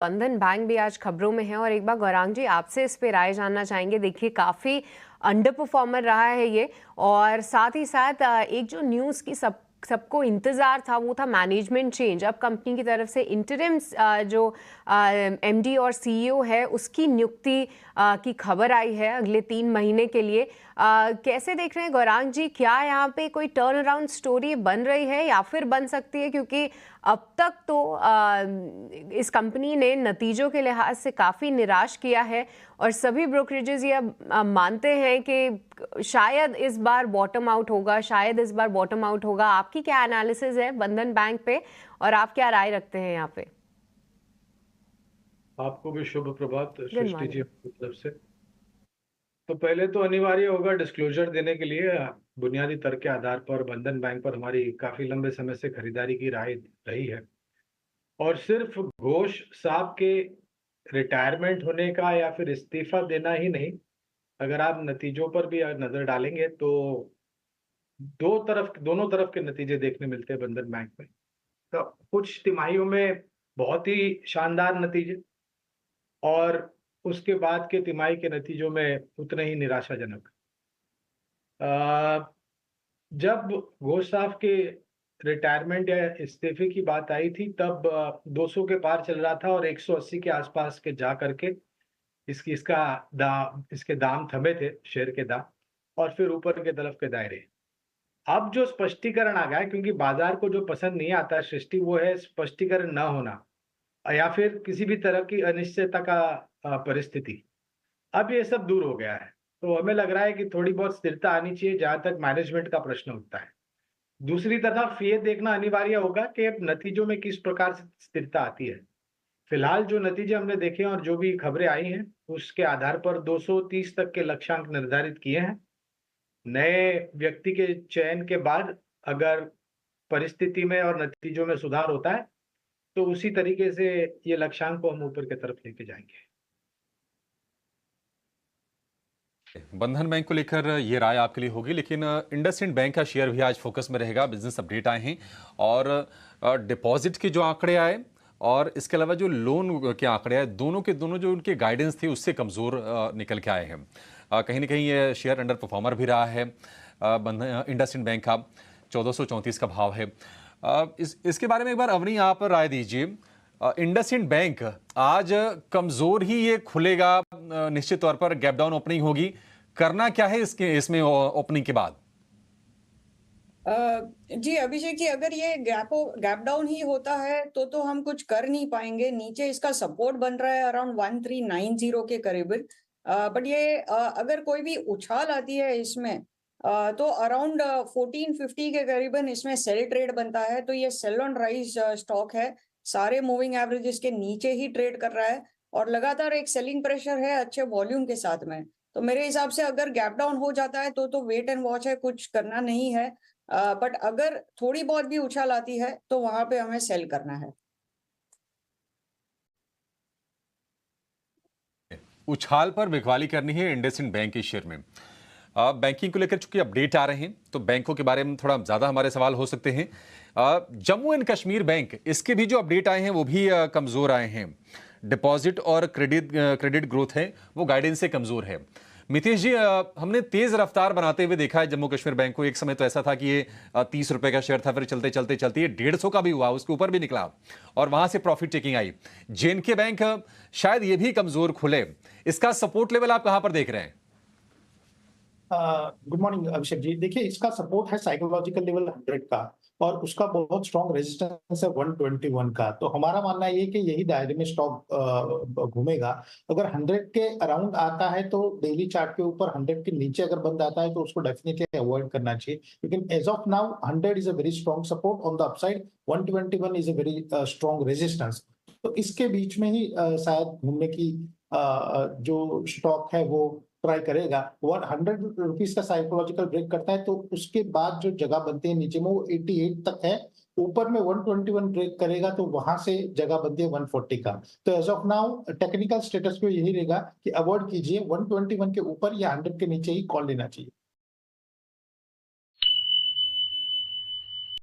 बंधन बैंक भी आज खबरों में है और एक बार गौरांग जी आपसे इस पे राय जानना चाहेंगे। देखिए काफ़ी अंडर परफॉर्मर रहा है ये, और साथ ही साथ एक जो न्यूज़ की सबको इंतज़ार था वो था मैनेजमेंट चेंज। अब कंपनी की तरफ से इंटरिम जो एमडी और सीईओ है उसकी नियुक्ति की खबर आई है अगले 3 महीने के लिए। कैसे देख रहे हैं गौरांग जी, क्या यहाँ पे कोई टर्न अराउंड स्टोरी बन रही है या फिर बन सकती है? क्योंकि अब तक तो इस कंपनी ने नतीजों के लिहाज से काफ़ी निराश किया है और सभी ब्रोकरेजेस ये मानते हैं कि शायद इस बार बॉटम आउट होगा, शायद इस बार बॉटम आउट होगा। आपकी क्या एनालिसिस है बंधन बैंक पे और आप क्या राय रखते हैं यहाँ पे? आपको भी शुभ प्रभात गुड सृष्टि जी मॉर्निंग। की तरफ से। तो पहले तो अनिवार्य होगा डिस्क्लोजर देने के लिए। बुनियादी तर्क के आधार पर बंधन बैंक पर हमारी काफी लंबे समय से खरीदारी की राय रही है, और सिर्फ घोष साहब के रिटायरमेंट होने का या फिर इस्तीफा देना ही नहीं, अगर आप नतीजों पर भी नजर डालेंगे तो दोनों तरफ के नतीजे देखने मिलते हैं बंधन बैंक में। तो कुछ तिमाहियों में बहुत ही शानदार नतीजे, और उसके बाद के तिमाही के नतीजों में उतने ही निराशाजनक। अ, जब घोष साहब के रिटायरमेंट या इस्तीफे की बात आई थी तब 200 के पार चल रहा था और 180 के आसपास के जा करके इसके दाम थमे थे, शेयर के दाम, और फिर ऊपर के तरफ के दायरे। अब जो स्पष्टीकरण आ गया है, क्योंकि बाजार को जो पसंद नहीं आता सृष्टि, वो है स्पष्टीकरण न होना या फिर किसी भी तरह की अनिश्चितता का परिस्थिति। अब ये सब दूर हो गया है, तो हमें लग रहा है कि थोड़ी बहुत स्थिरता आनी चाहिए जहां तक मैनेजमेंट का प्रश्न उठता है। दूसरी तरफ ये देखना अनिवार्य होगा कि अब नतीजों में किस प्रकार से स्थिरता आती है। फिलहाल जो नतीजे हमने देखे हैं और जो भी खबरें आई हैं, उसके आधार पर 230 तक के लक्ष्यांक निर्धारित किए हैं। नए व्यक्ति के चयन के बाद अगर परिस्थिति में और नतीजों में सुधार होता है, तो उसी तरीके से ये लक्ष्यांक को हम ऊपर की तरफ लेके जाएंगे। बंधन बैंक को लेकर ये राय आपके लिए होगी, लेकिन इंडसइंड बैंक का शेयर भी आज फोकस में रहेगा। बिजनेस अपडेट आए हैं और डिपॉजिट के जो आंकड़े आए और इसके अलावा जो लोन के आंकड़े आए, दोनों के दोनों जो उनके गाइडेंस थी उससे कमज़ोर निकल के आए हैं। कहीं ना कहीं ये शेयर अंडर परफॉर्मर भी रहा है। बंधन इंडसइंड बैंक का 1434 का भाव है। इसके बारे में एक बार अवनी आप राय दीजिए। इंडसइंड बैंक आज कमजोर ही ये खुलेगा, निश्चित तौर पर गैप डाउन ओपनिंग होगी। करना क्या है इसमें ओपनिंग के बाद? जी अभिषेक जी, अगर ये गैप डाउन ही होता है तो हम कुछ कर नहीं पाएंगे। नीचे इसका सपोर्ट बन रहा है अराउंड 1390 के करीबन। बट ये अगर कोई भी उछाल आती है इसमें तो अराउंड 1450 के करीबन इसमें सेल ट्रेड बनता है। तो ये सेल ऑन राइज स्टॉक है, सारे मूविंग एवरेजेस के नीचे ही ट्रेड कर रहा है और लगातार एक सेलिंग प्रेशर है अच्छे वॉल्यूम के साथ में। तो मेरे हिसाब से अगर गैप डाउन हो जाता है तो वेट एंड वॉच है, कुछ करना नहीं है। बट अगर थोड़ी बहुत भी उछाल आती है तो वहां पे हमें सेल करना है। उछाल पर बिकवाली करनी है इंडसइंड बैंक के शेयर में। बैंकिंग को लेकर चूंकि अपडेट आ रहे हैं तो बैंकों के बारे में थोड़ा ज्यादा हमारे सवाल हो सकते हैं। जम्मू एंड कश्मीर बैंक, इसके भी जो अपडेट आए हैं वो भी कमजोर आए हैं। डिपॉजिट और क्रेडिट ग्रोथ है वो गाइडेंस से कमजोर है। मितेश जी, हमने तेज रफ्तार बनाते हुए देखा है जम्मू कश्मीर बैंक को। एक समय तो ऐसा था कि ये 30 रुपए का शेयर था, फिर चलते चलते चलते ये 150 का भी हुआ, उसके ऊपर भी निकला और वहां से profit taking I. JNK bank शायद ये भी कमजोर खुले। इसका सपोर्ट लेवल आप कहां पर देख रहे हैं? Good morning Abhishek ji. देखिए, इसका सपोर्ट है साइकोलॉजिकल लेवल 100 का और उसका बहुत स्ट्रॉन्ग रेजिस्टेंस है 121 का। तो हमारा मानना ये है कि यही दायरे में स्टॉक घूमेगा। अगर 100 के अराउंड आता है तो डेली चार्ट के ऊपर 100 के नीचे अगर बंद आता है तो उसको डेफिनेटली अवॉइड करना चाहिए। लेकिन as of now 100 is a very strong support on the upside, 121 is a very strong resistance. तो इसके बीच में ही शायद घूमने की जो स्टॉक है वो ट्राई करेगा। 100 रुपीज का साइकोलॉजिकल ब्रेक करता है तो उसके बाद जो जगह बनती है नीचे में वो 88 तक है। ऊपर में 121 ब्रेक करेगा तो वहां से जगह बनती है 140 का। तो as of now technical status को यही रहेगा कि अवॉइड कीजिए, 121 के ऊपर या 100 के नीचे ही कॉल लेना चाहिए।